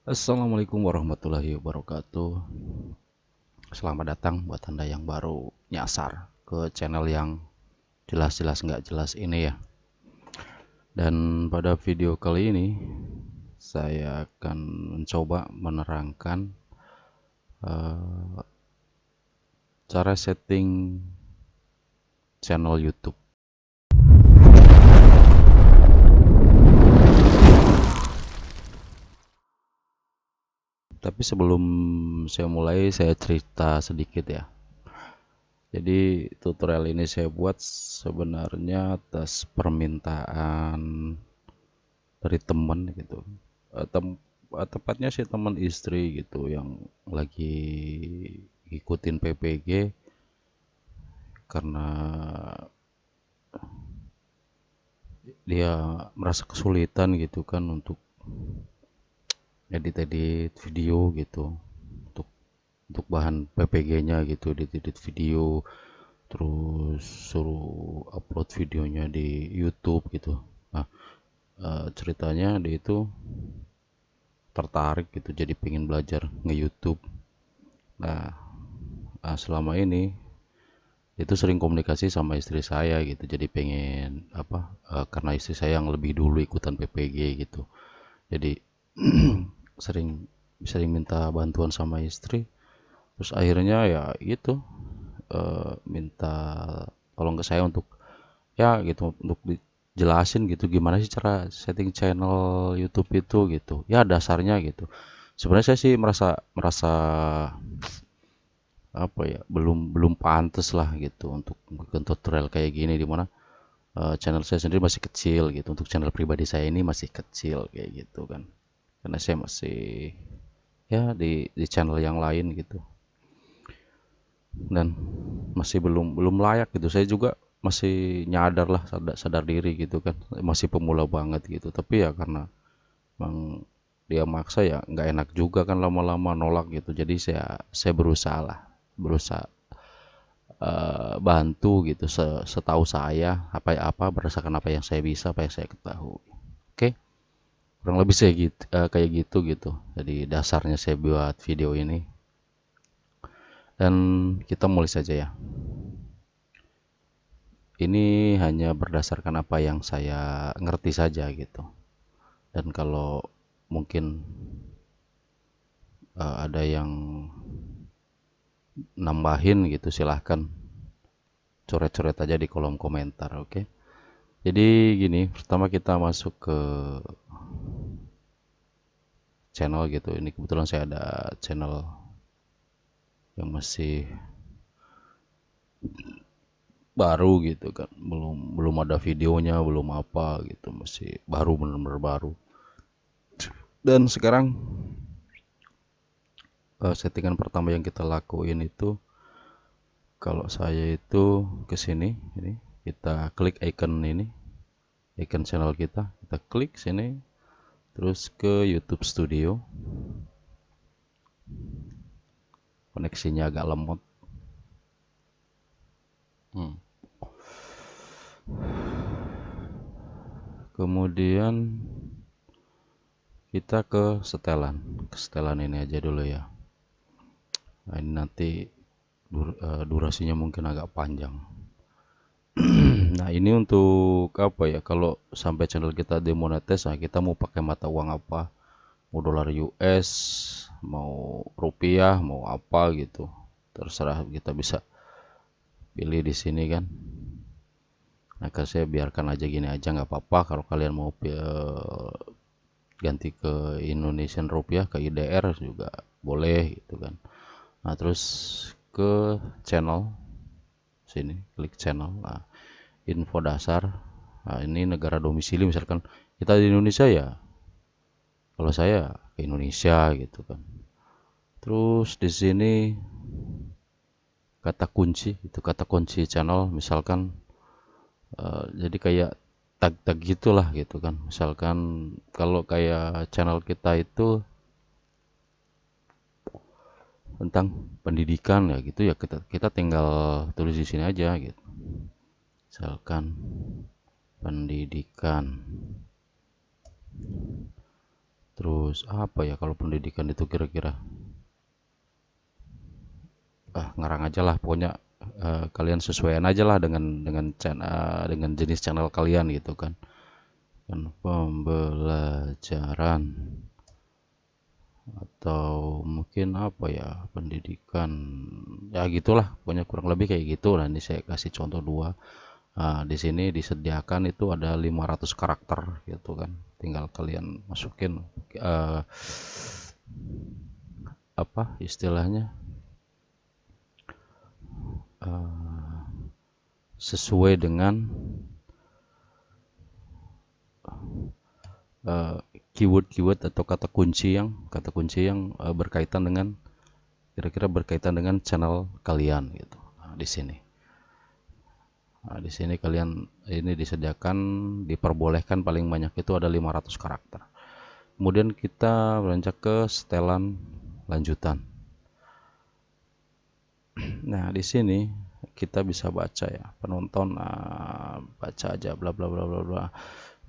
Assalamualaikum warahmatullahi wabarakatuh. Selamat datang buat Anda yang baru nyasar ke channel yang jelas-jelas nggak jelas ini ya. Dan pada video kali ini saya akan mencoba menerangkan uh, cara setting channel YouTube. Tapi sebelum saya mulai, saya cerita sedikit ya. Jadi tutorial ini saya buat sebenarnya atas permintaan dari temen gitu. Tepatnya sih teman istri gitu yang lagi ngikutin PPG karena dia merasa kesulitan gitu kan untuk edit-edit video gitu, untuk bahan PPG-nya gitu, edit-edit video, terus suruh upload videonya di YouTube gitu. Nah, ceritanya dia itu tertarik gitu, jadi pengen belajar nge-YouTube. Nah, selama ini itu sering komunikasi sama istri saya gitu, jadi pengen karena istri saya yang lebih dulu ikutan PPG gitu, jadi sering sering minta bantuan sama istri. Terus akhirnya ya gitu, minta tolong ke saya untuk ya gitu, untuk dijelasin gitu gimana sih cara setting channel YouTube itu gitu ya, dasarnya gitu. Sebenarnya saya sih merasa merasa apa ya, belum belum pantas lah gitu untuk bikin tutorial kayak gini, dimana channel saya sendiri masih kecil gitu, untuk channel pribadi saya ini masih kecil kayak gitu kan, karena saya masih ya di channel yang lain gitu, dan masih belum belum layak gitu. Saya juga masih nyadar lah, sadar diri gitu kan, masih pemula banget gitu. Tapi ya karena emang dia maksa, ya nggak enak juga kan lama-lama nolak gitu. Jadi saya berusaha lah, berusaha bantu gitu, setahu saya apa berdasarkan apa yang saya bisa, apa yang saya ketahui. Oke, kurang lebih saya gitu, kayak gitu gitu. Jadi dasarnya saya buat video ini, dan kita mulai saja ya. Ini hanya berdasarkan apa yang saya ngerti saja gitu. Dan kalau mungkin ada yang nambahin gitu, silahkan coret-coret aja di kolom komentar, oke? Jadi gini, pertama kita masuk ke channel gitu. Ini kebetulan saya ada channel yang masih baru gitu kan, belum belum ada videonya, belum apa gitu, masih baru, bener-bener baru. Dan sekarang settingan pertama yang kita lakuin itu, kalau saya itu ke sini, ini kita klik icon ini, icon channel kita klik sini, terus ke YouTube Studio. Koneksinya agak lemot. Hmm. Kemudian kita ke setelan ini aja dulu ya. Nah, ini nanti durasinya mungkin agak panjang. Nah, ini untuk apa ya, kalau sampai channel kita demonetis, nah kita mau pakai mata uang apa, mau dolar US, mau rupiah, mau apa gitu, terserah, kita bisa pilih di sini kan. Nah, kan saya biarkan aja gini aja, nggak apa-apa. Kalau kalian mau ganti ke Indonesian rupiah, ke IDR juga boleh gitu kan. Nah, terus ke channel sini, klik channel. Nah, info dasar. Nah, ini negara domisili, misalkan kita di Indonesia ya, kalau saya ke Indonesia gitu kan. Terus di sini kata kunci, itu kata kunci channel, misalkan jadi kayak tag-tag gitulah gitu kan. Misalkan kalau kayak channel kita itu tentang pendidikan ya gitu ya, kita tinggal tulis di sini aja gitu. Misalkan pendidikan. Terus apa ya kalau pendidikan itu kira-kira? Ngarang aja lah pokoknya, kalian sesuaikan aja lah dengan jenis channel kalian gitu kan. Kan pembelajaran atau mungkin apa ya, pendidikan, ya gitulah pokoknya kurang lebih kayak gitu. Nah ini saya kasih contoh dua. Di sini disediakan itu ada 500 karakter gitu kan, tinggal kalian masukin eh, apa istilahnya, eh, sesuai dengan eh, keyword-keyword atau kata kunci yang berkaitan dengan, kira-kira berkaitan dengan channel kalian gitu. Di sini. Di sini kalian ini disediakan, diperbolehkan paling banyak itu ada 500 karakter. Kemudian kita beranjak ke setelan lanjutan. Nah, di sini kita bisa baca ya, penonton baca aja bla bla bla bla bla.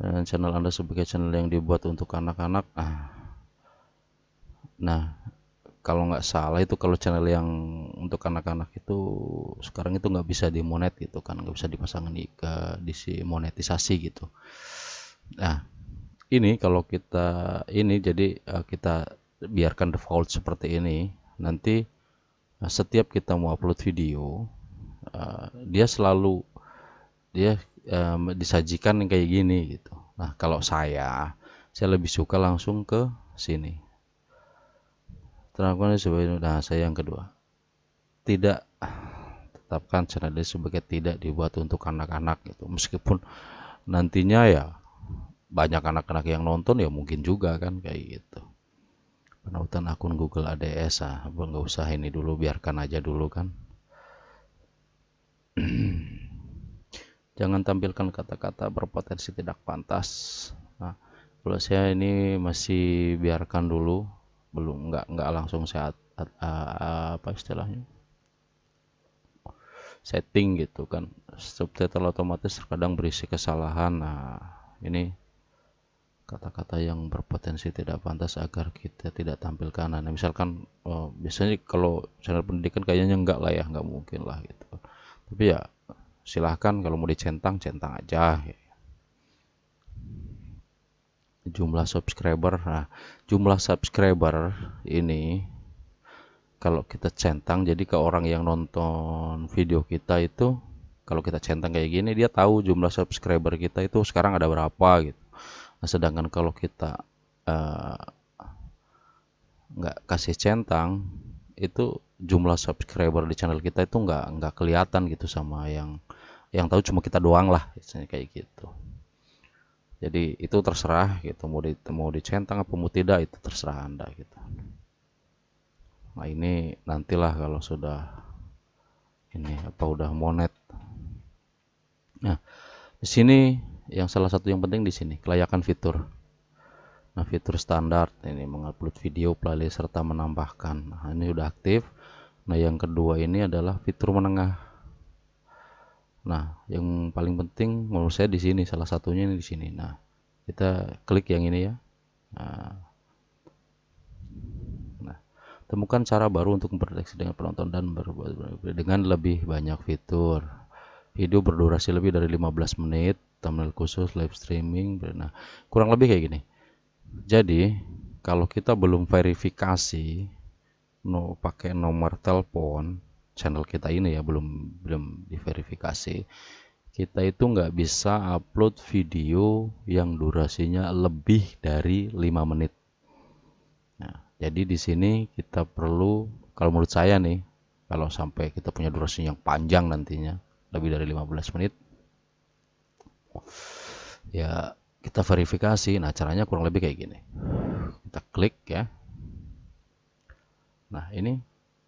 Dan channel Anda sebagai channel yang dibuat untuk anak-anak. Nah, kalau nggak salah itu kalau channel yang untuk anak-anak itu sekarang itu nggak bisa dimonet gitu kan, nggak bisa dipasangin di si monetisasi gitu. Nah, ini kalau kita ini jadi kita biarkan default seperti ini. Nanti setiap kita mau upload video, dia disajikan yang kayak gini gitu. Nah, kalau saya lebih suka langsung ke sini. Terapkan sebagai, nah saya yang kedua. Tidak, tetapkan channel ini sebagai tidak dibuat untuk anak-anak gitu. Meskipun nantinya ya banyak anak-anak yang nonton ya mungkin juga kan kayak gitu. Penautan akun Google ADS nggak usah ini dulu, biarkan aja dulu kan. Jangan tampilkan kata-kata berpotensi tidak pantas. Nah, kalau saya ini masih biarkan dulu, belum nggak langsung saya apa istilahnya, setting gitu kan. Subtitle otomatis terkadang berisi kesalahan. Nah, ini kata-kata yang berpotensi tidak pantas agar kita tidak tampilkan. Nah, misalkan biasanya kalau channel pendidikan kayaknya enggak lah ya, nggak mungkin lah gitu. Tapi ya silahkan kalau mau dicentang, centang aja. Jumlah subscriber, nah jumlah subscriber ini kalau kita centang, jadi ke orang yang nonton video kita itu, kalau kita centang kayak gini dia tahu jumlah subscriber kita itu sekarang ada berapa gitu. Nah, sedangkan kalau kita eh, nggak kasih centang, itu jumlah subscriber di channel kita itu nggak kelihatan gitu, sama yang tahu cuma kita doang lah, misalnya kayak gitu. Jadi itu terserah gitu, mau dicentang apa mau tidak itu terserah Anda gitu. Nah ini nantilah kalau sudah ini apa udah monet. Nah di sini yang salah satu yang penting di sini kelayakan fitur. Nah fitur standar ini mengupload video, playlist serta menambahkan. Nah ini udah aktif. Nah yang kedua ini adalah fitur menengah. Nah yang paling penting menurut saya di sini, salah satunya ini di sini. Nah kita klik yang ini ya. Nah, temukan cara baru untuk berinteraksi dengan penonton dan dengan lebih banyak fitur. Video berdurasi lebih dari 15 menit, thumbnail khusus, live streaming. Nah, kurang lebih kayak gini. Jadi, kalau kita belum verifikasi, pakai nomor telepon channel kita ini ya, belum diverifikasi, kita itu nggak bisa upload video yang durasinya lebih dari 5 menit. Nah, jadi di sini kita perlu, kalau menurut saya nih, kalau sampai kita punya durasi yang panjang nantinya, lebih dari 15 menit, ya kita verifikasi. Nah, caranya kurang lebih kayak gini. Kita klik ya. Nah, ini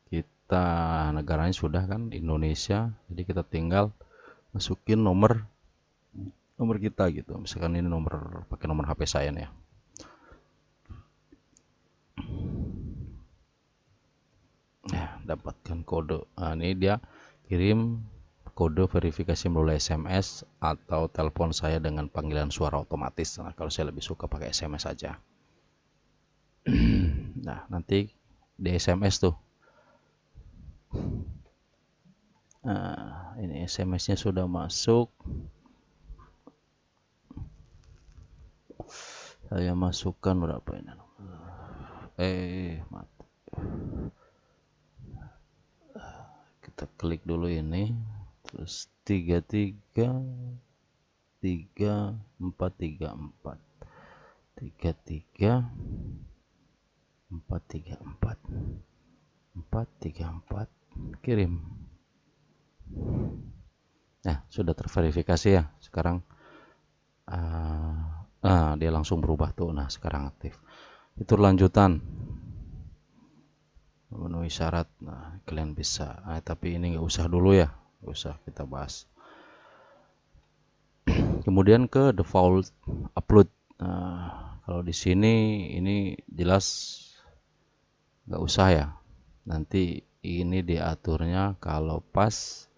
kita negaranya sudah kan Indonesia, jadi kita tinggal masukin nomor kita gitu. Misalkan ini pakai nomor HP saya nih ya. Dapatkan kode. Nah, ini dia kirim kode verifikasi melalui SMS atau telepon saya dengan panggilan suara otomatis. Nah, kalau saya lebih suka pakai SMS saja. Nah, nanti di SMS tuh. Nah, ini SMS-nya sudah masuk. Saya masukkan berapa ini? Mati. Kita klik dulu ini. Terus 33 3434 33 434 434 kirim. Nah, sudah terverifikasi ya. Sekarang dia langsung berubah tuh. Nah, sekarang aktif. Itu lanjutan memenuhi syarat. Nah, kalian bisa. Tapi ini nggak usah dulu ya. Nggak usah kita bahas. Kemudian ke default upload. Nah, kalau di sini ini jelas nggak usah ya. Nanti ini diaturnya kalau pas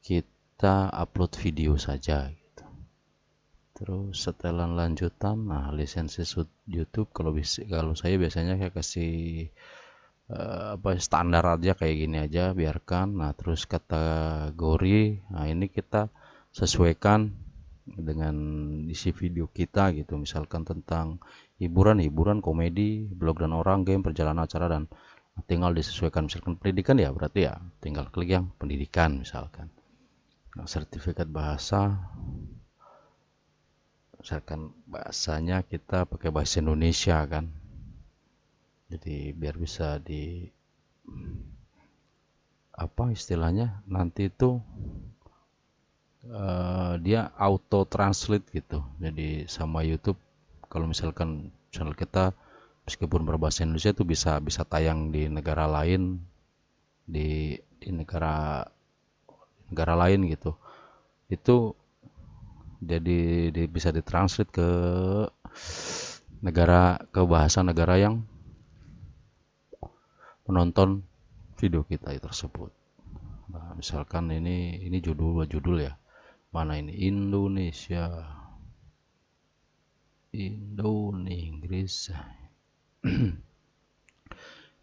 kita upload video saja gitu. Terus setelan lanjutan, nah lisensi YouTube kalau saya biasanya kayak kasih standar aja kayak gini aja, biarkan. Nah terus kategori, nah ini kita sesuaikan dengan isi video kita gitu, misalkan tentang hiburan, komedi, blog dan orang, game, perjalanan, acara, dan tinggal disesuaikan. Misalkan pendidikan ya berarti ya tinggal klik yang pendidikan misalkan. Nah, sertifikat bahasa, misalkan bahasanya kita pakai bahasa Indonesia kan, jadi biar bisa di apa istilahnya nanti itu dia auto translate gitu. Jadi sama YouTube kalau misalkan channel kita meskipun berbahasa Indonesia itu bisa bisa tayang di negara lain, di negara negara lain gitu, itu jadi bisa ditranslate ke bahasa negara yang menonton video kita tersebut. Nah, misalkan ini judul ya. Mana ini? Indonesia, Inggris,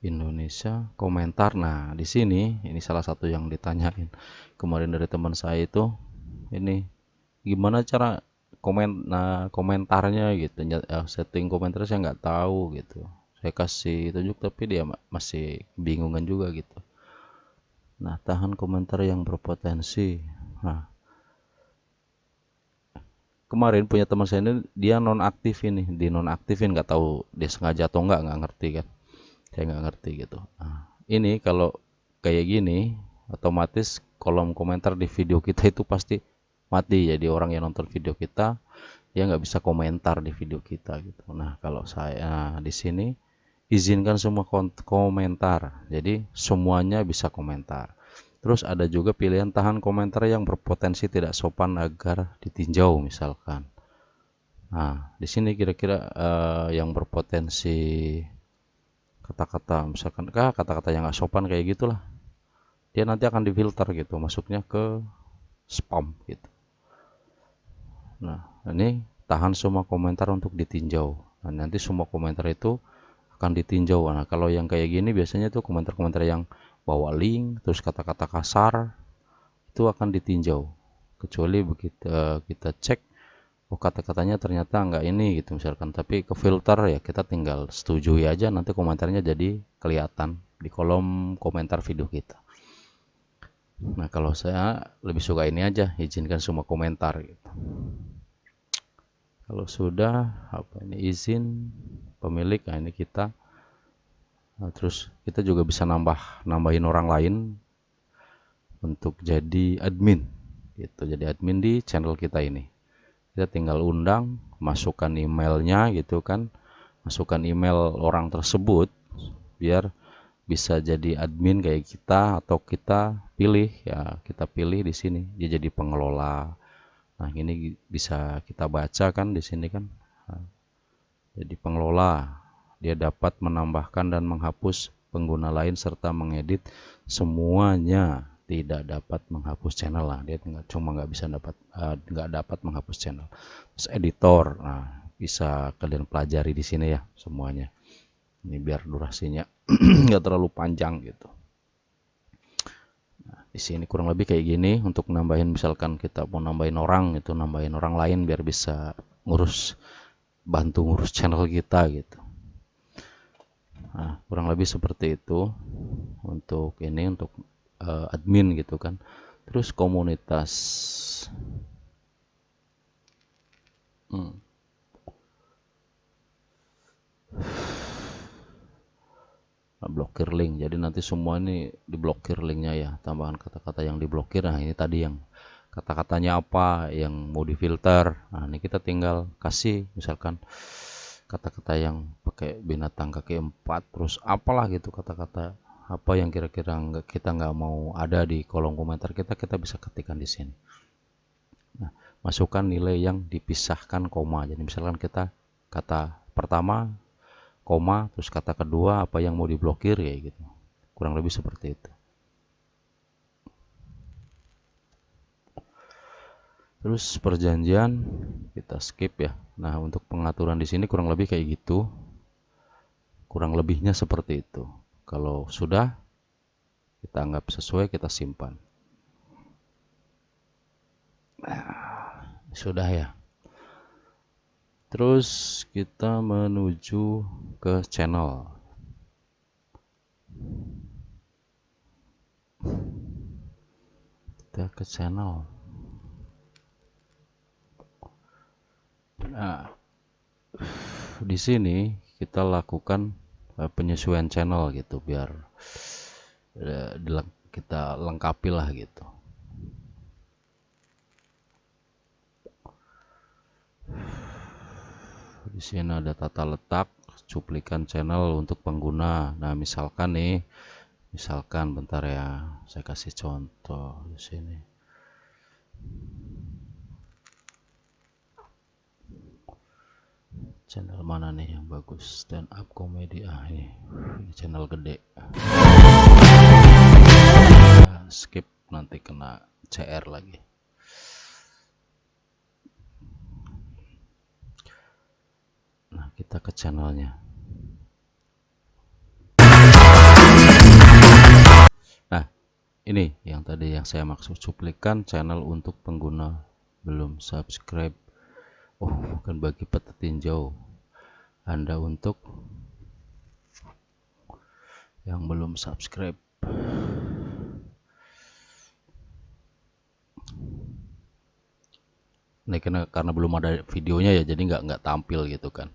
Indonesia, komentar. Nah, di sini ini salah satu yang ditanyain kemarin dari teman saya itu, ini gimana cara komentarnya gitu. Setting komentar saya nggak tahu gitu. Saya kasih tunjuk tapi dia masih bingungan juga gitu. Nah, tahan komentar yang berpotensi. Nah, kemarin punya teman saya ini dia nonaktif, ini di nonaktifin, nggak tahu dia sengaja atau nggak ngerti kan. Saya nggak ngerti gitu. Nah, ini kalau kayak gini otomatis kolom komentar di video kita itu pasti mati. Jadi orang yang nonton video kita dia nggak bisa komentar di video kita gitu. Nah, kalau saya di sini izinkan semua komentar, jadi semuanya bisa komentar. Terus ada juga pilihan tahan komentar yang berpotensi tidak sopan agar ditinjau misalkan. Nah, di sini kira-kira yang berpotensi kata-kata misalkan kata-kata yang nggak sopan kayak gitulah, dia nanti akan difilter gitu, masuknya ke spam gitu. Nah, ini tahan semua komentar untuk ditinjau. Nah, nanti semua komentar itu akan ditinjau. Nah, kalau yang kayak gini biasanya tuh komentar-komentar yang bawa link, terus kata-kata kasar, itu akan ditinjau. Kecuali begitu kita cek, oh kata-katanya ternyata nggak ini gitu misalkan. Tapi ke filter ya kita tinggal setujui aja, nanti komentarnya jadi kelihatan di kolom komentar video kita. Nah, kalau saya lebih suka ini aja, izinkan semua komentar gitu. Kalau sudah apa ini izin pemilik, nah ini kita. Nah, terus kita juga bisa nambahin orang lain untuk jadi admin gitu. Jadi admin di channel kita ini. Kita tinggal undang, masukkan emailnya gitu kan. Masukkan email orang tersebut biar bisa jadi admin kayak kita, atau kita pilih ya, kita pilih di sini dia jadi pengelola. Nah, ini bisa kita baca kan di sini kan. Nah, jadi pengelola, dia dapat menambahkan dan menghapus pengguna lain serta mengedit semuanya, tidak dapat menghapus channel lah. Dia cuma nggak dapat menghapus channel. Terus editor, nah bisa kalian pelajari di sini ya semuanya. Ini biar durasinya nggak terlalu panjang gitu. Nah, di sini kurang lebih kayak gini untuk nambahin, misalkan kita mau nambahin orang itu, nambahin orang lain biar bisa bantu ngurus channel kita gitu. Nah, kurang lebih seperti itu untuk ini, untuk admin gitu kan. Terus komunitas. Blokir link, jadi nanti semua ini diblokir linknya ya, tambahan kata-kata yang diblokir. Nah ini tadi yang kata-katanya apa yang mau difilter. Nah ini kita tinggal kasih misalkan kata-kata yang pakai binatang kaki 4, terus apalah gitu, kata-kata apa yang kira-kira kita nggak mau ada di kolom komentar kita bisa ketikkan di sini. Nah, masukkan nilai yang dipisahkan koma. Jadi misalkan kita kata pertama koma, terus kata kedua apa yang mau diblokir ya gitu. Kurang lebih seperti itu. Terus perjanjian kita skip ya. Nah, untuk pengaturan di sini kurang lebih kayak gitu. Kurang lebihnya seperti itu. Kalau sudah kita anggap sesuai, kita simpan. Nah, sudah ya. Terus kita menuju ke channel. Kita ke channel. Nah, di sini kita lakukan penyesuaian channel gitu biar kita lengkapi lah gitu. Di sini ada tata letak cuplikan channel untuk pengguna. Nah, misalkan nih, bentar ya, saya kasih contoh di sini. Channel mana nih yang bagus? Stand up comedy. Ini channel gede. Skip, nanti kena CR lagi. Nah, kita ke channelnya. Nah, ini yang tadi yang saya maksud, cuplikan channel untuk pengguna belum subscribe. Oh, bukan bagi petinjau. Anda untuk yang belum subscribe. Ini karena belum ada videonya ya, jadi nggak tampil gitu kan.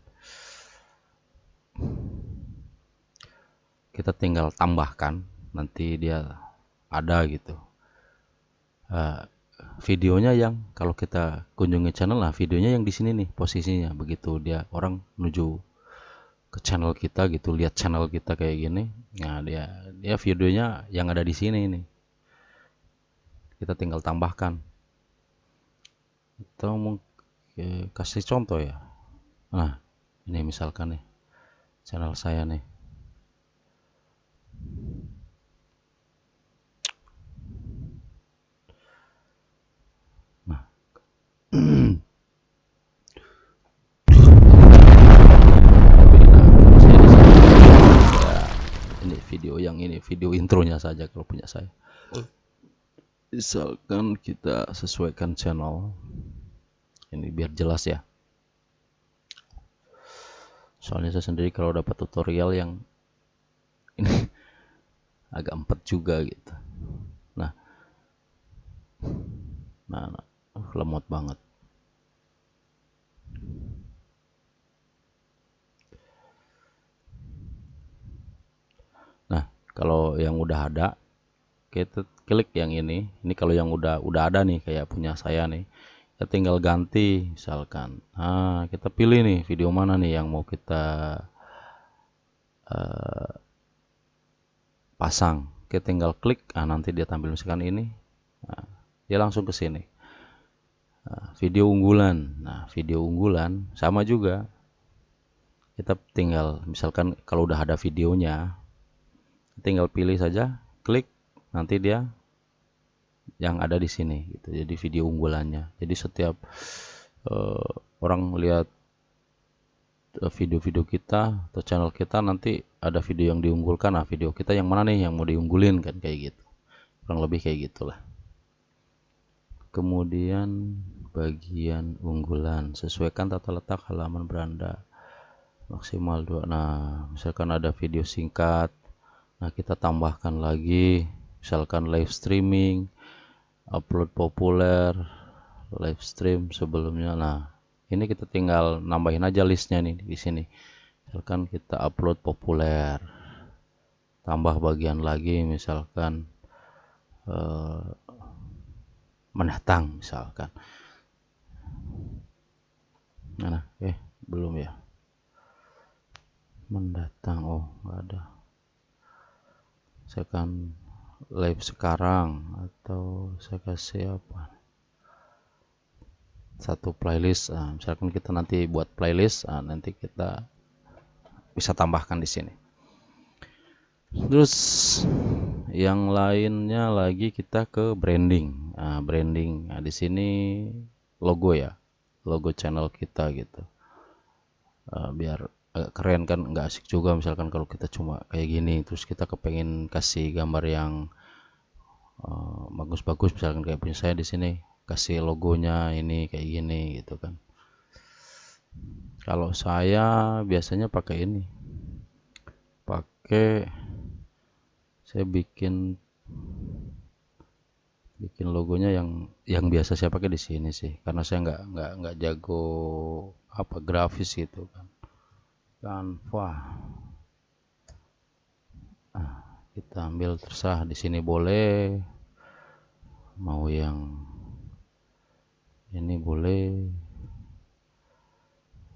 Kita tinggal tambahkan, nanti dia ada gitu. Videonya yang kalau kita kunjungi channel, lah videonya yang di sini nih posisinya. Begitu dia orang menuju ke channel kita gitu, lihat channel kita kayak gini. Nah, dia videonya yang ada di sini nih. Kita tinggal tambahkan. Kita mau kasih contoh ya. Nah, ini misalkan nih channel saya nih. Nah, ini video intronya saja kalau punya saya. Misalkan kita sesuaikan channel ini biar jelas ya. Soalnya saya sendiri kalau dapat tutorial yang ini agak empet juga gitu. Nah, lemot banget. Nah, kalau yang udah ada, kita klik yang ini. Ini kalau yang udah ada nih, kayak punya saya nih, kita tinggal ganti misalkan. Nah, kita pilih nih video mana nih yang mau kita pasang. Kita tinggal klik, nanti dia tampil misalkan ini. Nah, dia langsung ke sini. Video unggulan. Nah, video unggulan sama juga. Kita tinggal misalkan kalau udah ada videonya, tinggal pilih saja, klik, nanti dia yang ada di sini gitu. Jadi video unggulannya. Jadi setiap orang lihat video-video kita atau channel kita nanti ada video yang diunggulkan. Nah, video kita yang mana nih yang mau diunggulin kan, kayak gitu. Kurang lebih kayak gitulah. Kemudian bagian unggulan, sesuaikan tata letak halaman beranda maksimal 2. Nah, misalkan ada video singkat, nah kita tambahkan lagi, misalkan live streaming, upload populer, live stream sebelumnya. Nah, ini kita tinggal nambahin aja listnya nih di sini. Misalkan kita upload populer, tambah bagian lagi, misalkan mendatang misalkan. Nah, belum ya. Mendatang, oh nggak ada. Saya kan live sekarang, atau saya kasih apa? Satu playlist. Nah, misalkan kita nanti buat playlist, nanti kita bisa tambahkan di sini. Terus yang lainnya lagi kita ke branding. Nah, branding. Nah, di sini logo ya, logo channel kita gitu. Biar agak keren kan, nggak asik juga misalkan kalau kita cuma kayak gini. Terus kita kepengen kasih gambar yang bagus-bagus, misalkan kayak punya saya di sini, kasih logonya ini kayak gini gitu kan. Kalau saya biasanya pakai ini, saya bikin logonya yang biasa saya pakai di sini sih, karena saya nggak jago apa grafis gitu kan. Canva, kita ambil terserah di sini, boleh mau yang ini boleh,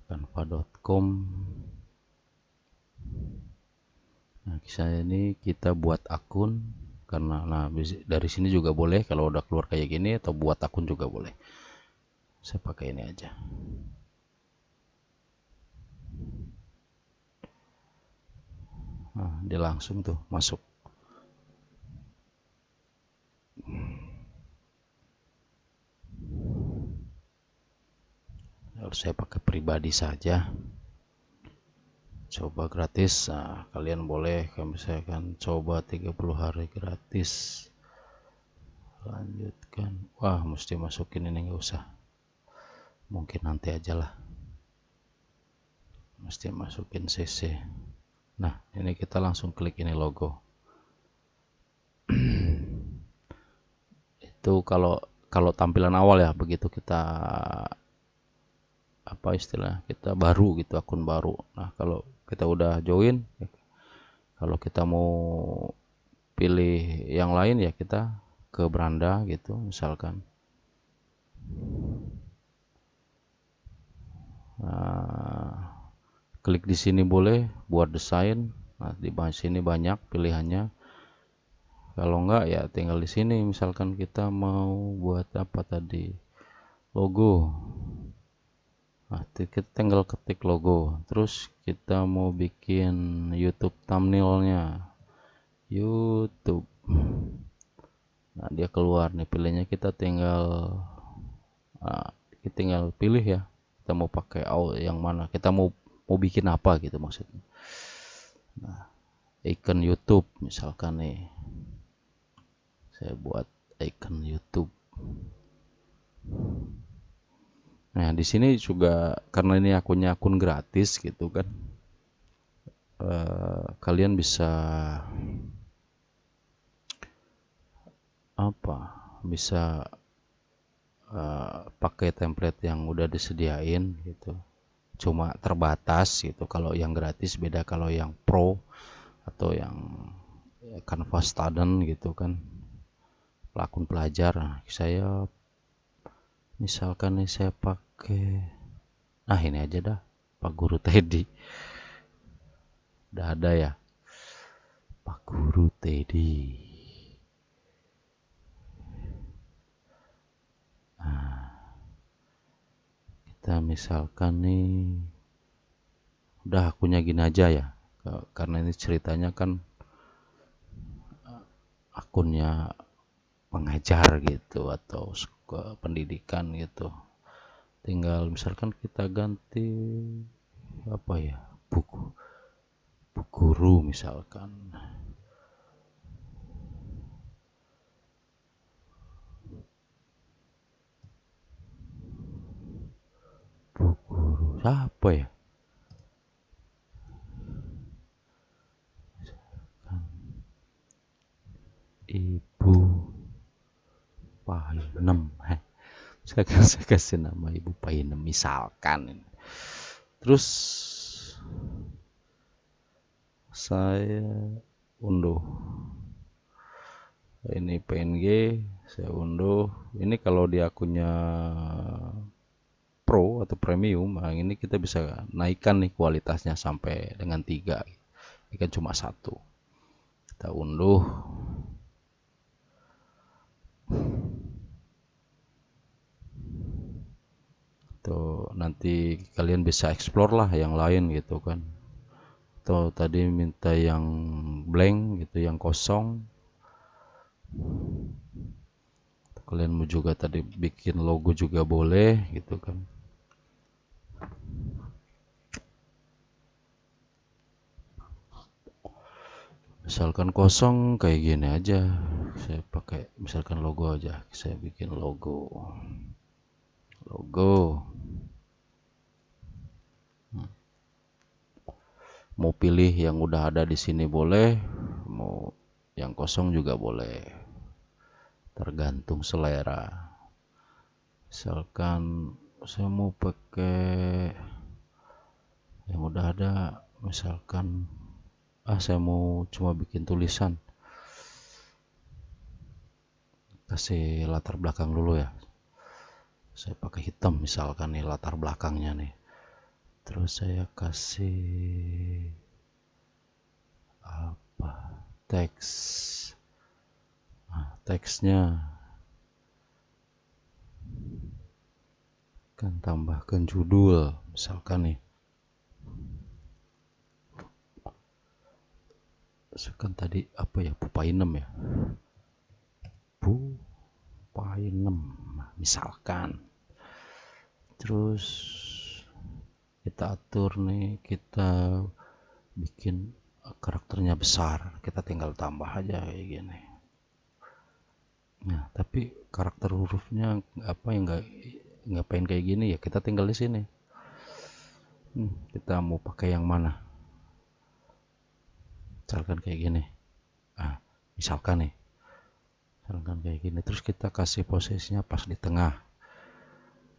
canva.com. Nah, kisah ini kita buat akun, karena dari sini juga boleh kalau udah keluar kayak gini, atau buat akun juga boleh. Saya pakai ini aja. Nah, dia langsung tuh masuk. Kalau saya pakai pribadi saja, coba gratis. Nah, kalian boleh, kalau misalkan coba 30 hari gratis, lanjutkan. Wah, mesti masukin ini, nggak usah, mungkin nanti aja lah, mesti masukin CC. Nah, ini kita langsung klik ini logo. Itu kalau tampilan awal ya, begitu kita apa istilah, kita baru gitu, akun baru. Nah, kalau kita udah join, kalau kita mau pilih yang lain ya kita ke beranda gitu misalkan. Nah, klik di sini boleh buat desain. Nah, di sini banyak pilihannya. Kalau enggak ya tinggal di sini, misalkan kita mau buat apa tadi, logo. Nah, kita tinggal ketik logo. Terus kita mau bikin YouTube thumbnailnya, YouTube. Nah, dia keluar nih, pilihnya kita tinggal pilih ya, kita mau pakai yang mana, kita mau bikin apa gitu maksudnya. Nah, icon YouTube misalkan nih, saya buat icon YouTube. Nah, di sini juga karena ini akun gratis gitu kan, kalian bisa bisa pakai template yang udah disediain gitu, cuma terbatas gitu. Kalau yang gratis beda, kalau yang pro atau yang Canva student gitu kan, akun pelajar. Nah, saya misalkan nih saya pakai ini aja dah, Pak Guru Teddy. Udah ada ya, Pak Guru Teddy. Nah, kita misalkan nih udah akunnya gini aja ya, karena ini ceritanya kan akunnya pengajar gitu atau pendidikan gitu. Tinggal misalkan kita ganti apa ya, buku guru misalkan. Bu guru siapa ya? Ibu Painem. Saya kasih nama Ibu Painem misalkan. Terus saya unduh ini PNG, saya unduh. Ini kalau di akunnya Pro atau Premium, nah ini kita bisa naikkan nih kualitasnya sampai dengan 3. Ini kan cuma 1. Kita unduh. Tuh, nanti kalian bisa explore lah yang lain gitu kan. Atau tadi minta yang blank gitu, yang kosong. Kalian mau juga tadi bikin logo juga boleh gitu kan. Misalkan kosong kayak gini aja, saya pakai misalkan logo aja, saya bikin logo. Mau pilih yang udah ada di sini boleh, mau yang kosong juga boleh, tergantung selera. Misalkan saya mau pakai yang udah ada, misalkan saya mau cuma bikin tulisan, kasih latar belakang dulu ya, saya pakai hitam misalkan nih latar belakangnya nih. Terus saya kasih apa, teks. Teksnya kan tambahkan judul misalkan nih, misalkan tadi apa ya, Pupainem ya, Pupainem misalkan. Terus kita atur nih, kita bikin karakternya besar, kita tinggal tambah aja kayak gini. Nah, tapi karakter hurufnya apa yang ngapain kayak gini ya, kita tinggal di sini. Kita mau pakai yang mana? Misalkan kayak gini. Misalkan nih. Misalkan kayak gini. Terus kita kasih posisinya pas di tengah.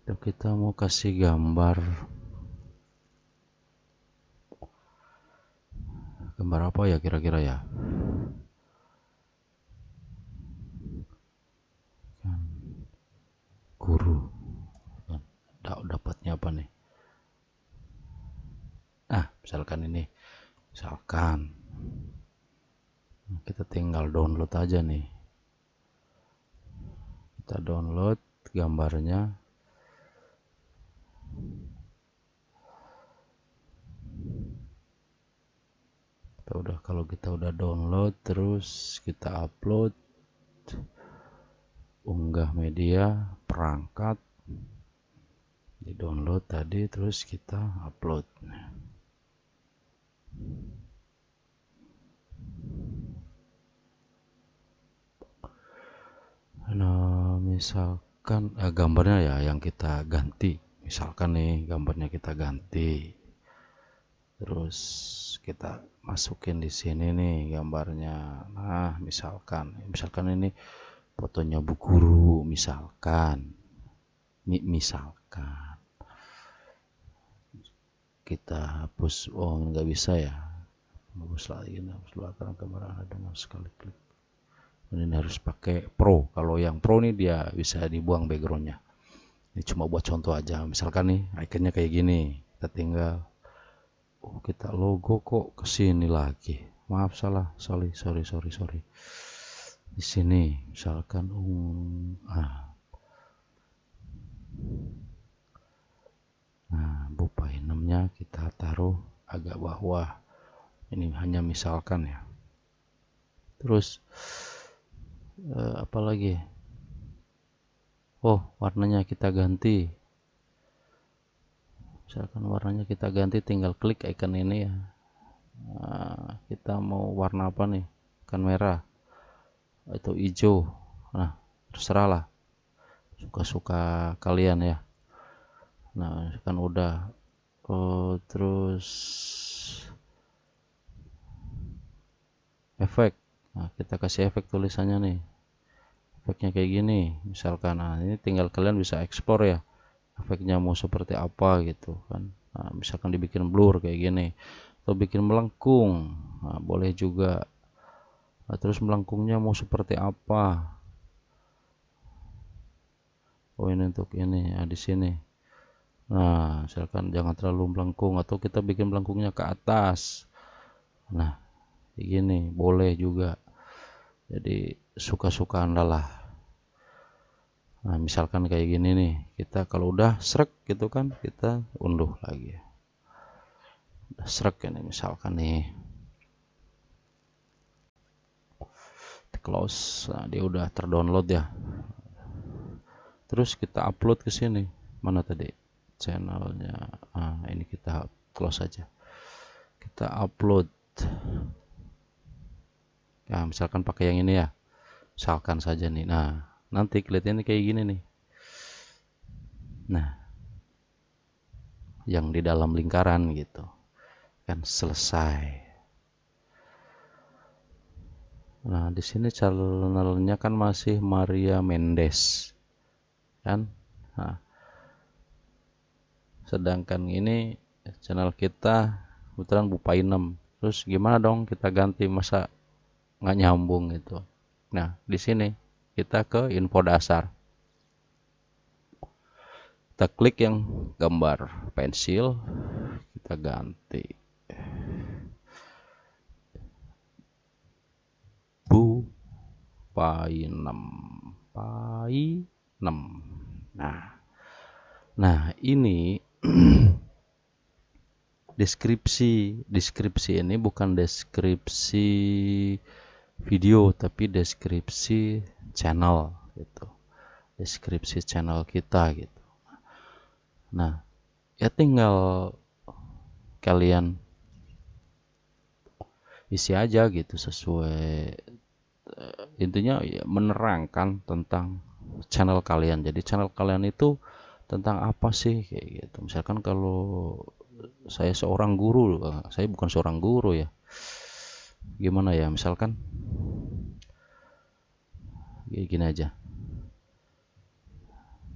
Dan kita mau kasih gambar. Gambar apa ya kira-kira ya? Guru. Dapatnya apa nih? Misalkan ini. Misalkan. Kita tinggal download aja nih. Kita download gambarnya. Kalau kita udah download, terus kita upload, unggah media, perangkat, di download tadi, terus kita upload. Nah, misalkan gambarnya ya yang kita ganti. Misalkan nih gambarnya kita ganti. Terus kita masukin di sini nih gambarnya. Nah, misalkan ini fotonya Bu Guru misalkan. Misalkan kita hapus, nggak bisa ya. Hapus lagi, hapus belakang kamera dengan sekali klik. Ini harus pakai Pro. Kalau yang Pro nih dia bisa dibuang backgroundnya. Ini cuma buat contoh aja. Misalkan nih ikonnya kayak gini, kita tinggal kita logo kok kesini lagi. Maaf, salah. Sorry. Di sini misalkan Bu Painemnya kita taruh agak bawah. Ini hanya misalkan ya. Terus apa lagi? Warnanya kita ganti. Misalkan warnanya kita ganti, tinggal klik icon ini ya. Nah, kita mau warna apa nih, kan merah atau hijau. Nah, terserah lah, suka-suka kalian ya. Nah, kan udah. Terus efek. Nah, kita kasih efek tulisannya nih, efeknya kayak gini misalkan. Nah, ini tinggal kalian bisa ekspor ya, efeknya mau seperti apa gitu kan. Nah, misalkan dibikin blur kayak gini, atau bikin melengkung, nah, boleh juga. Nah, terus melengkungnya mau seperti apa? Oh, ini untuk ini, di sini. Nah, misalkan jangan terlalu melengkung, atau kita bikin melengkungnya ke atas. Nah, kayak gini boleh juga. Jadi suka-suka Anda lah. Nah, misalkan kayak gini nih, kita kalau udah srek gitu kan, kita unduh lagi. Udah srek ini misalkan nih, close. Nah, dia udah terdownload ya. Terus kita upload ke sini. Mana tadi channelnya? Ini kita close aja. Kita upload. Nah, misalkan pakai yang ini ya. Misalkan saja nih. Nah, nanti kelihatannya kayak gini nih. Nah, yang di dalam lingkaran gitu. Kan selesai. Nah, di sini channelnya kan masih Maria Mendes. Kan? Nah, sedangkan ini channel kita kebetulan Bupainem. Terus gimana dong kita ganti, masa nggak nyambung gitu. Nah, di sini kita ke info dasar. Kita klik yang gambar pensil, kita ganti Bupainem. Painem. Nah, ini deskripsi ini bukan deskripsi video, tapi deskripsi channel gitu. Deskripsi channel kita gitu. Nah, ya tinggal kalian isi aja gitu sesuai, intinya ya menerangkan tentang channel kalian. Jadi channel kalian itu tentang apa sih kayak gitu. Misalkan kalau saya seorang guru, saya bukan seorang guru ya. Gimana ya, misalkan gini aja.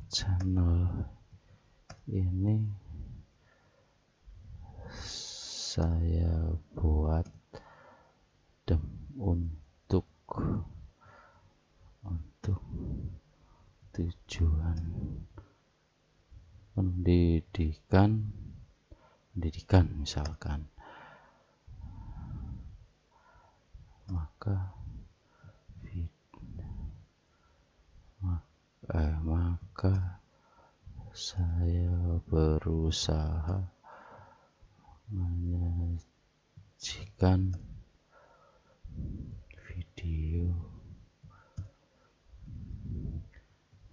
Channel ini saya buat untuk tujuan pendidikan misalkan. Maka saya berusaha menyajikan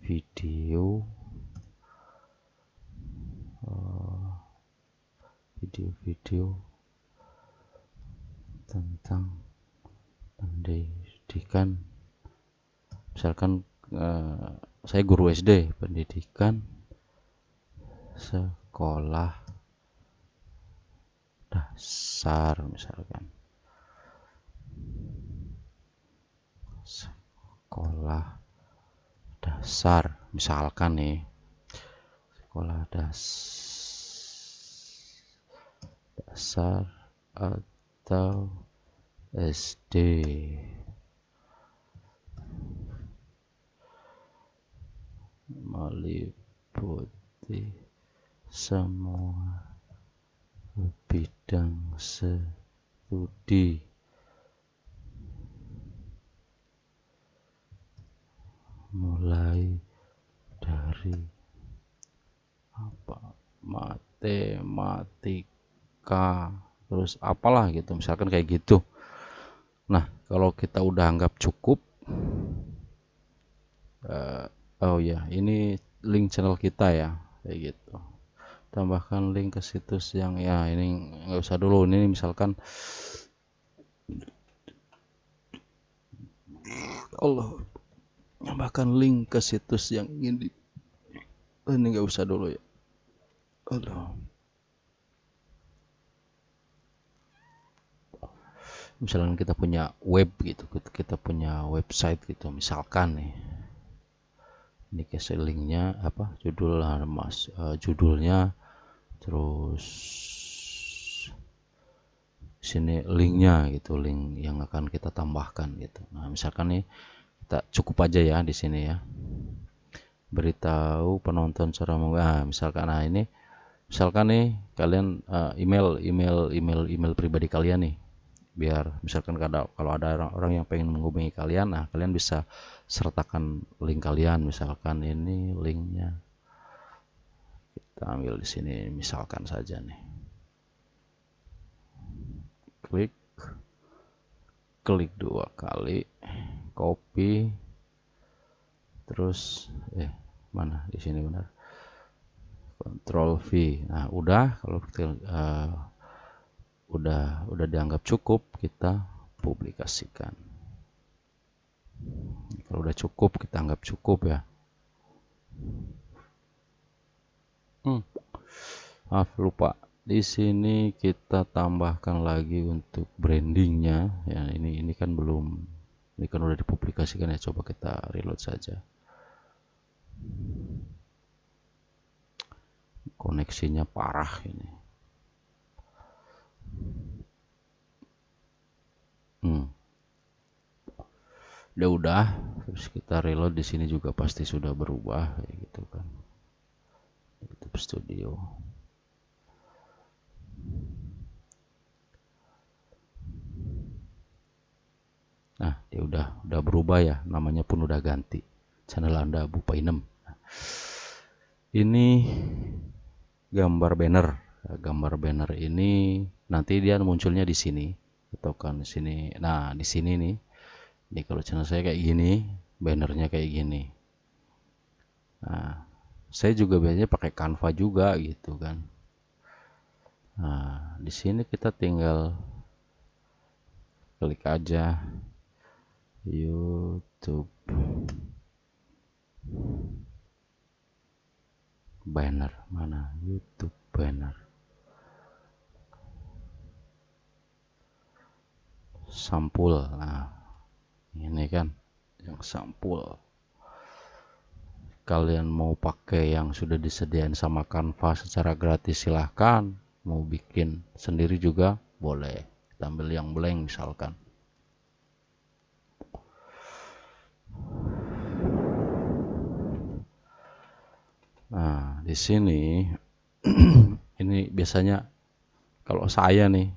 video tentang pendidikan. Misalkan saya guru SD, pendidikan sekolah dasar misalkan. Sekolah dasar misalkan nih. Sekolah dasar atau SD. Meliputi semua bidang studi, mulai dari matematika, terus apalah gitu, misalkan kayak gitu. Nah, kalau kita udah anggap cukup, oh ya, ini link channel kita ya, kayak gitu. tambahkan link ke situs yang ya ini nggak usah dulu. Ini misalkan Allah tambahkan link ke situs yang ingin ini nggak usah dulu ya. Aduh. Misalkan kita punya web gitu, kita punya website gitu, misalkan nih, ini kasih linknya apa, judulnya, terus sini linknya gitu, link yang akan kita tambahkan gitu. Nah misalkan nih kita cukup aja ya di sini ya, beritahu penonton cara misalkan, nah ini misalkan nih kalian email pribadi kalian nih, biar misalkan kalau ada orang yang pengen menghubungi kalian, nah kalian bisa sertakan link kalian. Misalkan ini linknya kita ambil di sini, misalkan saja nih, klik 2 kali, copy, terus mana di sini benar, Ctrl V. Nah udah, kalau udah dianggap cukup, kita publikasikan. Kalau udah cukup, kita anggap cukup ya. Maaf lupa, di sini kita tambahkan lagi untuk brandingnya ya. Ini kan belum, ini kan udah dipublikasikan ya. Coba kita reload saja. Koneksinya parah ini. Udah, terus kita reload. Di sini juga pasti sudah berubah kayak gitu kan. YouTube Studio. Nah, dia udah berubah ya, namanya pun udah ganti. Channel Anda Abu Painem. Ini gambar banner. Gambar banner ini nanti dia munculnya di sini atau kan di sini. Nah, di sini nih. Ini kalau channel saya kayak gini, bannernya kayak gini. Nah, saya juga biasanya pakai Canva juga gitu kan. Nah, di sini kita tinggal klik aja YouTube banner, mana YouTube banner, sampul. Nah ini kan yang sampul. Kalian mau pakai yang sudah disediain sama Canva secara gratis silahkan, mau bikin sendiri juga boleh. Kita ambil yang blank misalkan. Nah di sini ini biasanya kalau saya nih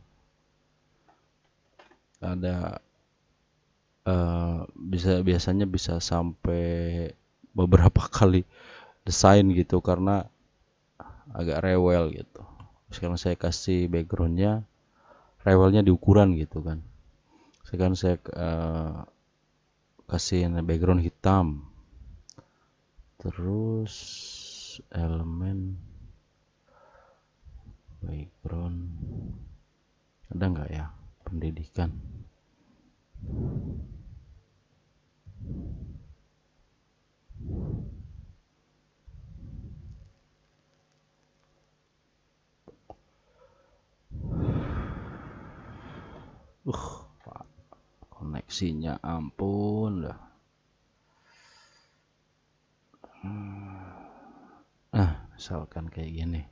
ada biasanya bisa sampai beberapa kali desain gitu karena agak rewel gitu. Sekarang saya kasih backgroundnya, rewelnya di ukuran gitu kan. Sekarang saya kasih background hitam, terus elemen background ada nggak ya, pendidikan. Koneksinya ampun dah. Misalkan kayak gini.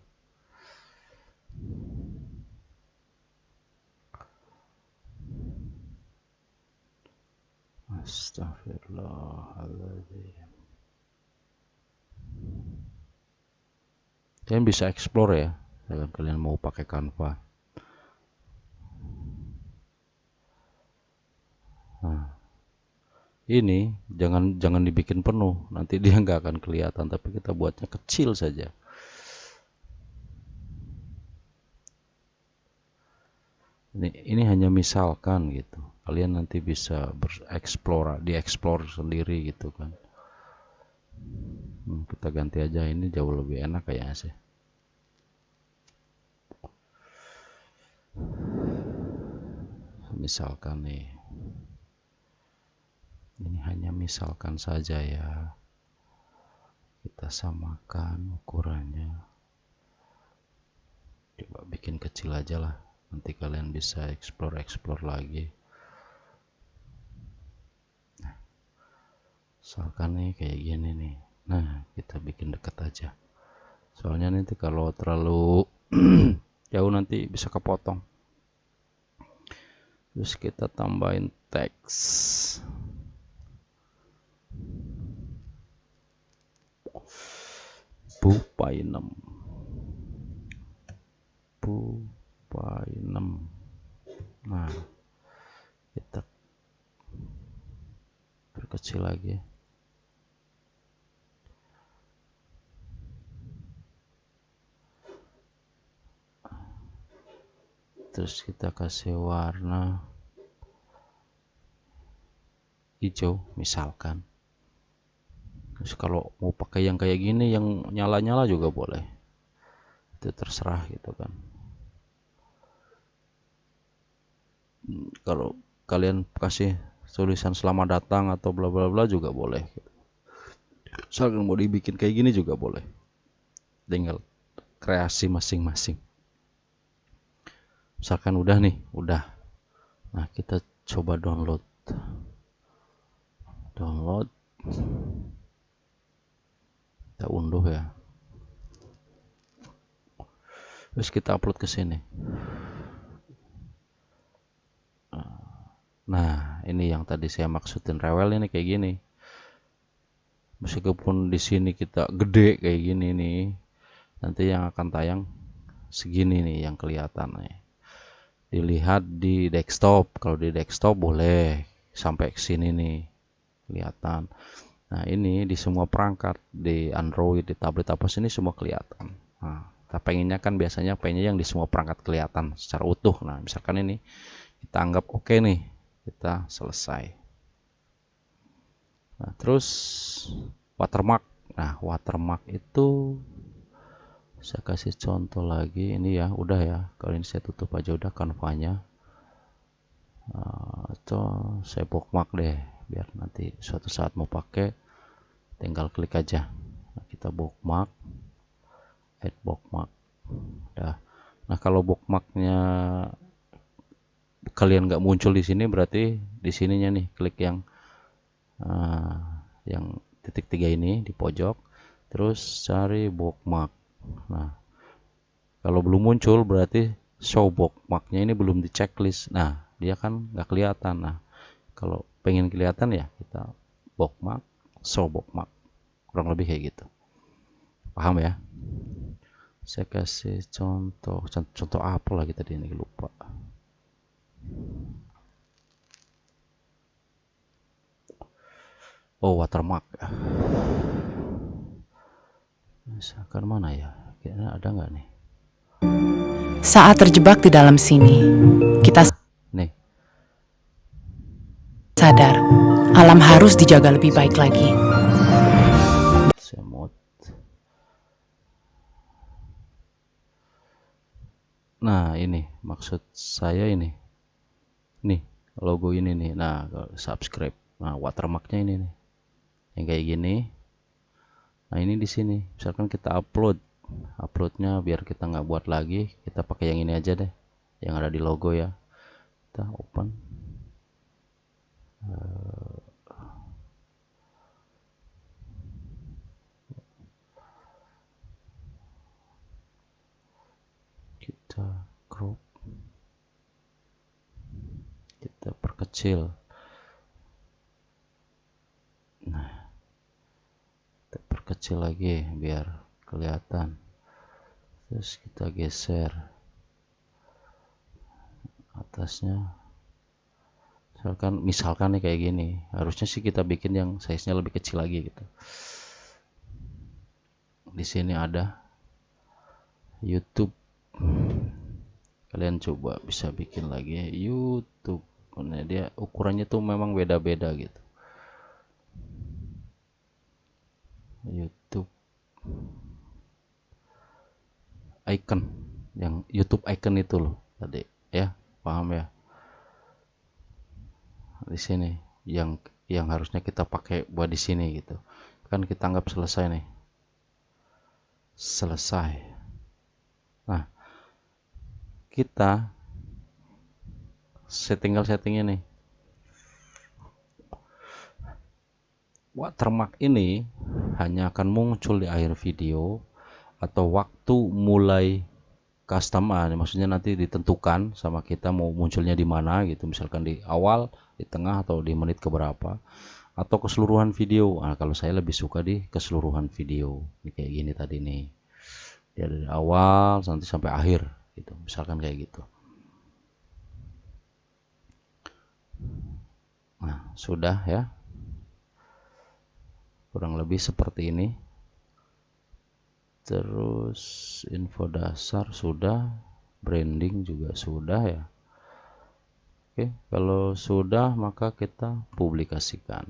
Astagfirullahaladzim. Kalian bisa explore ya, kalau kalian mau pakai Canva. Nah, ini jangan dibikin penuh, nanti dia nggak akan kelihatan, tapi kita buatnya kecil saja. Ini hanya misalkan gitu, kalian nanti bisa dieksplor sendiri gitu kan. Kita ganti aja, ini jauh lebih enak kayaknya sih. misalkan nih, ini hanya misalkan saja ya, kita samakan ukurannya, coba bikin kecil aja lah, nanti kalian bisa explore lagi. Misalkan nih kayak gini nih, nah kita bikin dekat aja, soalnya nanti kalau terlalu jauh nanti bisa kepotong. Terus kita tambahin teks, Bupainem, nah kita perkecil lagi. Terus kita kasih warna hijau misalkan. Terus kalau mau pakai yang kayak gini yang nyala-nyala juga boleh, itu terserah gitu kan. Kalau kalian kasih tulisan selamat datang atau bla bla bla juga boleh gitu. Misalkan mau dibikin kayak gini juga boleh, tinggal kreasi masing-masing. Misalkan udah nih, nah kita coba download, kita unduh ya, terus kita upload ke sini. Nah ini yang tadi saya maksudin rewel ini kayak gini. Meskipun di sini kita gede kayak gini nih, nanti yang akan tayang segini nih yang kelihatan nih. Dilihat di desktop, kalau di desktop boleh sampai ke sini nih kelihatan. Nah ini di semua perangkat, di Android, di tablet apa sini semua kelihatan. Nah kita pengennya kan biasanya pengennya yang di semua perangkat kelihatan secara utuh. Nah misalkan ini kita anggap oke nih, kita selesai. Nah terus watermark. Nah watermark itu saya kasih contoh lagi, ini ya udah ya, kalau ini saya tutup aja udah Canva-nya. Atau saya bookmark deh, biar nanti suatu saat mau pakai tinggal klik aja. Nah, kita bookmark, add bookmark. Dah. Nah kalau bookmarknya kalian nggak muncul di sini, berarti di sininya nih klik yang titik 3 ini di pojok, terus cari bookmark. Nah kalau belum muncul berarti show bookmarknya ini belum di checklist. Nah dia kan nggak kelihatan. Nah kalau pengen kelihatan ya kita bookmark, show bookmark, kurang lebih kayak gitu. Paham ya? Saya kasih contoh apa lagi tadi ini lupa. Oh watermark. Misalkan mana ya? Kira ada nggak nih? Saat terjebak di dalam sini, kita Nih. sadar alam harus dijaga lebih baik lagi. Semut. Nah ini maksud saya ini. Nih logo ini nih. Nah subscribe. Nah watermarknya ini nih. Yang kayak gini. Nah ini di sini. Misalkan kita uploadnya biar kita nggak buat lagi, kita pakai yang ini aja deh, yang ada di logo ya. Kita open. Kita crop, kita perkecil. Nah kita perkecil lagi biar kelihatan, terus kita geser atasnya. Misalkan nih kayak gini, harusnya sih kita bikin yang size nya lebih kecil lagi gitu. Di sini ada YouTube, kalian coba bisa bikin lagi YouTube. Nah, dia ukurannya tuh memang beda-beda gitu. YouTube icon, yang YouTube icon itu loh tadi ya, paham ya? di sini yang harusnya kita pakai buat di sini gitu. Kan kita anggap selesai nih. Selesai. Nah, kita tinggal setting ini. Watermark ini hanya akan muncul di akhir video atau waktu mulai custom, maksudnya nanti ditentukan sama kita mau munculnya di mana gitu, misalkan di awal, di tengah, atau di menit keberapa, atau keseluruhan video. Nah, kalau saya lebih suka di keseluruhan video. Ini kayak gini tadi nih. Ya dari awal nanti sampai akhir gitu, misalkan kayak gitu. Nah, sudah ya. Kurang lebih seperti ini. Terus info dasar sudah, branding juga sudah ya. Oke, kalau sudah maka kita publikasikan.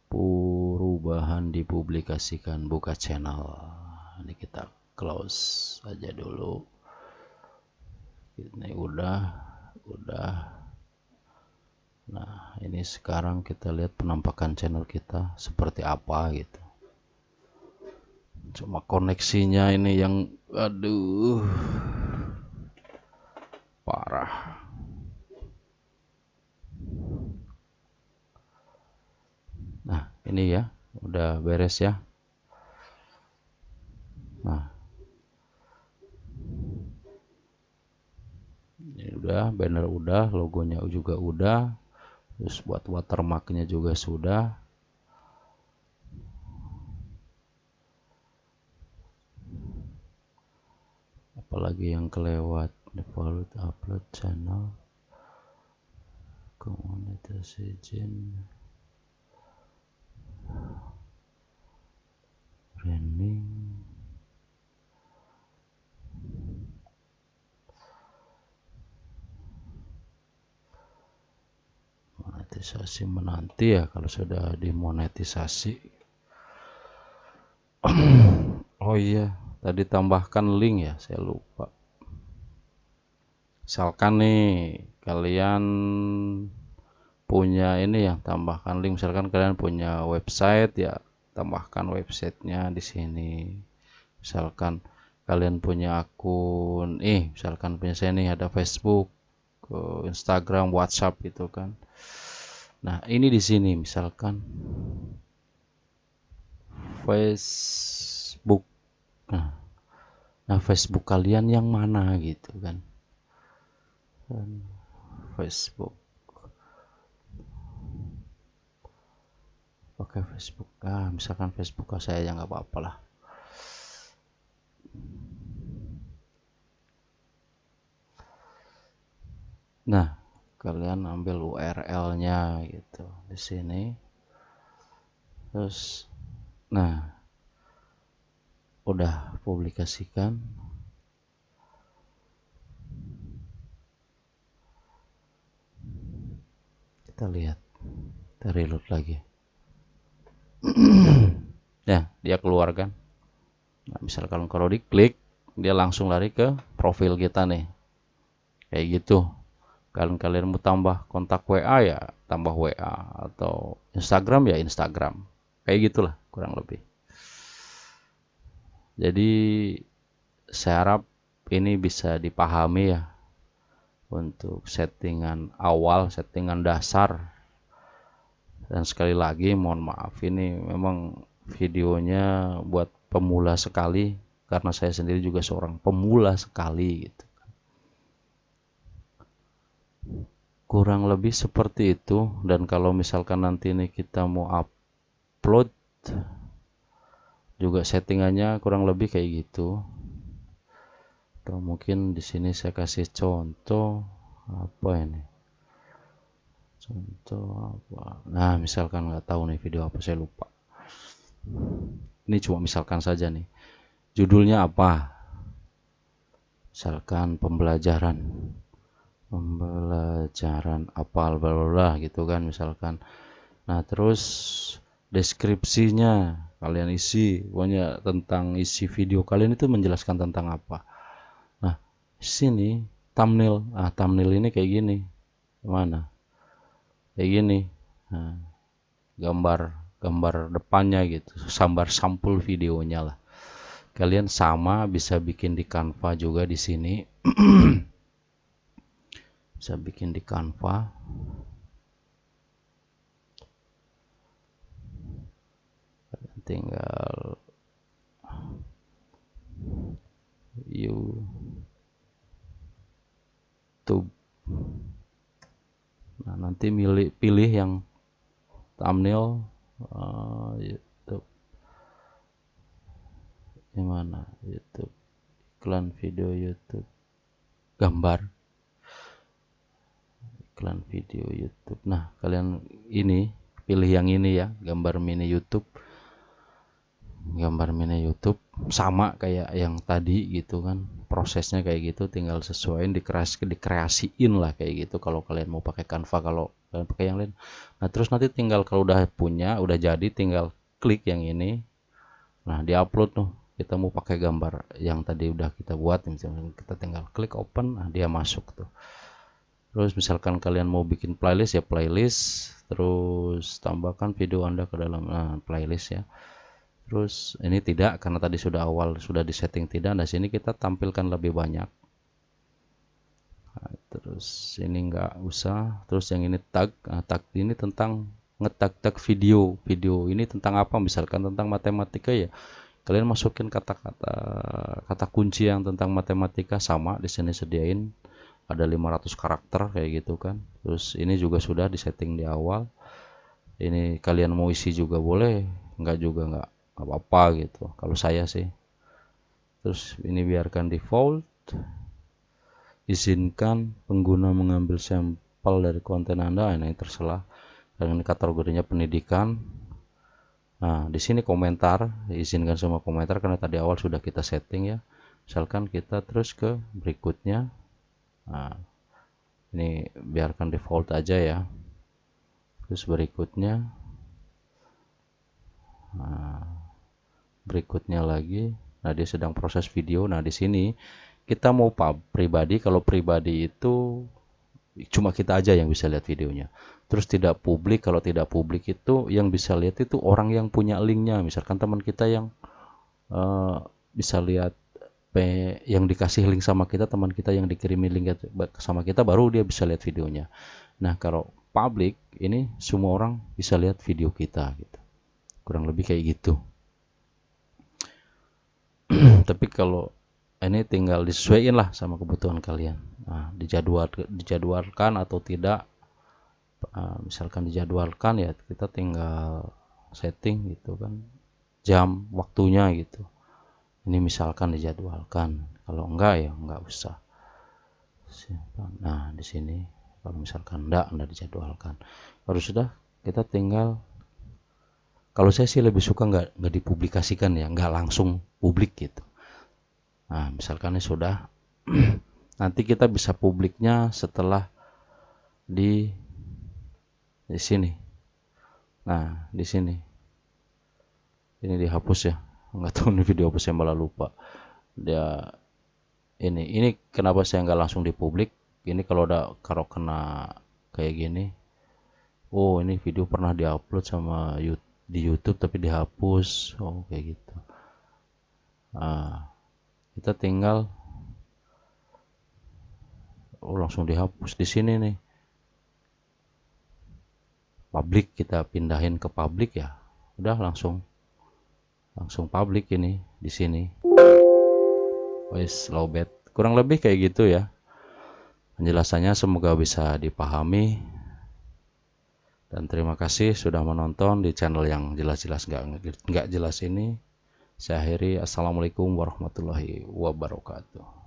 Perubahan dipublikasikan, buka channel. Ini kita close aja dulu. Ini udah. Nah, ini sekarang kita lihat penampakan channel kita seperti apa gitu. Cuma koneksinya ini yang aduh parah. Nah, ini ya udah beres ya. Nah, ini udah, banner udah, logonya juga udah, terus buat watermarknya juga sudah. Apalagi yang kelewat, default upload channel, komunitas izin, branding, monetisasi menanti ya kalau sudah dimonetisasi. Oh iya, tadi tambahkan link ya, saya lupa. Misalkan nih kalian punya ini ya, tambahkan link. Misalkan kalian punya website ya, tambahkan websitenya di sini. Misalkan kalian punya akun, misalkan punya saya nih ada Facebook, Instagram, WhatsApp gitu kan. Nah, ini di sini misalkan Facebook. Nah, Facebook kalian yang mana gitu kan. Facebook. Pakai Facebook. Misalkan Facebook saya ya nggak apa-apa lah. Nah, kalian ambil URL-nya gitu di sini. Terus nah, udah publikasikan. Kita lihat. Kita reload lagi. Ya, dia keluar kan. Nah, misalkan kalau diklik, dia langsung lari ke profil kita nih. Kayak gitu. Kalian mau tambah kontak WA ya tambah WA, atau Instagram ya Instagram. Kayak gitulah kurang lebih. Jadi saya harap ini bisa dipahami ya untuk settingan awal, settingan dasar. Dan sekali lagi mohon maaf, ini memang videonya buat pemula sekali, karena saya sendiri juga seorang pemula sekali gitu. Kurang lebih seperti itu. Dan kalau misalkan nanti ini kita mau upload juga settingannya kurang lebih kayak gitu. Atau mungkin di sini saya kasih contoh apa ini? Contoh apa? Nah, misalkan nggak tahu nih video apa, saya lupa. Ini cuma misalkan saja nih. Judulnya apa? Misalkan pembelajaran apa bla gitu kan misalkan. Nah, terus deskripsinya kalian isi, pokoknya tentang isi video kalian itu menjelaskan tentang apa. Nah, sini thumbnail. Thumbnail ini kayak gini. Mana? Kayak gini. Nah, gambar depannya gitu, sampul videonya lah. Kalian sama bisa bikin di Canva juga di sini. Bisa bikin di Canva. Tinggal YouTube. Nah, nanti pilih yang thumbnail YouTube. Gimana? YouTube. Iklan video YouTube. Gambar. Iklan video YouTube. Nah, kalian ini pilih yang ini ya, gambar mini YouTube. Gambar mini YouTube sama kayak yang tadi gitu kan. Prosesnya kayak gitu, tinggal sesuaiin, dikreasiin lah kayak gitu kalau kalian mau pakai Canva, kalau kalian pakai yang lain. Nah, terus nanti tinggal kalau udah punya, udah jadi, tinggal klik yang ini. Nah, diupload tuh. Kita mau pakai gambar yang tadi udah kita buat, misalnya kita tinggal klik open, nah dia masuk tuh. Terus misalkan kalian mau bikin playlist ya playlist, terus tambahkan video Anda ke dalam playlist ya. Terus ini tidak, karena tadi sudah sudah disetting tidak. Nah, sini kita tampilkan lebih banyak. Nah, terus ini nggak usah. Terus yang ini tag. Tag ini tentang ngetag-tag video. Video ini tentang apa? Misalkan tentang matematika ya. Kalian masukin kata kunci yang tentang matematika, sama di sini sediain ada 500 karakter kayak gitu kan. Terus ini juga sudah disetting di awal. Ini kalian mau isi juga boleh, enggak juga enggak apa-apa gitu kalau saya sih. Terus ini biarkan default. Izinkan pengguna mengambil sampel dari konten Anda. Nah, ini terserah. Dan ini kategorinya pendidikan. Nah, di sini komentar, izinkan semua komentar karena tadi awal sudah kita setting ya. Misalkan kita terus ke berikutnya. Nah, ini biarkan default aja ya. Terus berikutnya, berikutnya lagi. Nah, dia sedang proses video. Nah, di sini kita mau pribadi. Kalau pribadi itu cuma kita aja yang bisa lihat videonya. Terus tidak publik. Kalau tidak publik itu yang bisa lihat itu orang yang punya linknya. Misalkan teman kita yang bisa lihat yang dikasih link sama kita, teman kita yang dikirimi link sama kita, baru dia bisa lihat videonya. Nah, kalau publik ini semua orang bisa lihat video kita gitu. Kurang lebih kayak gitu. Tapi kalau ini tinggal disesuaikan lah sama kebutuhan kalian. Nah, dijadwalkan atau tidak. Misalkan dijadwalkan ya kita tinggal setting gitu kan, jam waktunya gitu. Ini misalkan dijadwalkan, kalau enggak ya enggak usah. Nah, di sini kalau misalkan enggak dijadwalkan. Kalau sudah, kita tinggal, kalau saya sih lebih suka enggak dipublikasikan ya, enggak langsung publik gitu. Nah, misalkan ini sudah, nanti kita bisa publiknya setelah di sini. Nah, di sini. Ini dihapus ya. Enggak tahu ini video apa, saya malah lupa. Dia ini kenapa saya nggak langsung dipublik? Ini kalau kena kayak gini. Oh, ini video pernah diupload sama di YouTube tapi dihapus. Oh, kayak gitu. Nah, kita tinggal langsung dihapus di sini nih. Publik, kita pindahin ke publik ya. Udah langsung publik ini di sini. Wes lowbat. Kurang lebih kayak gitu ya. Penjelasannya semoga bisa dipahami. Dan terima kasih sudah menonton di channel yang jelas-jelas nggak jelas ini. Saya akhiri. Assalamualaikum warahmatullahi wabarakatuh.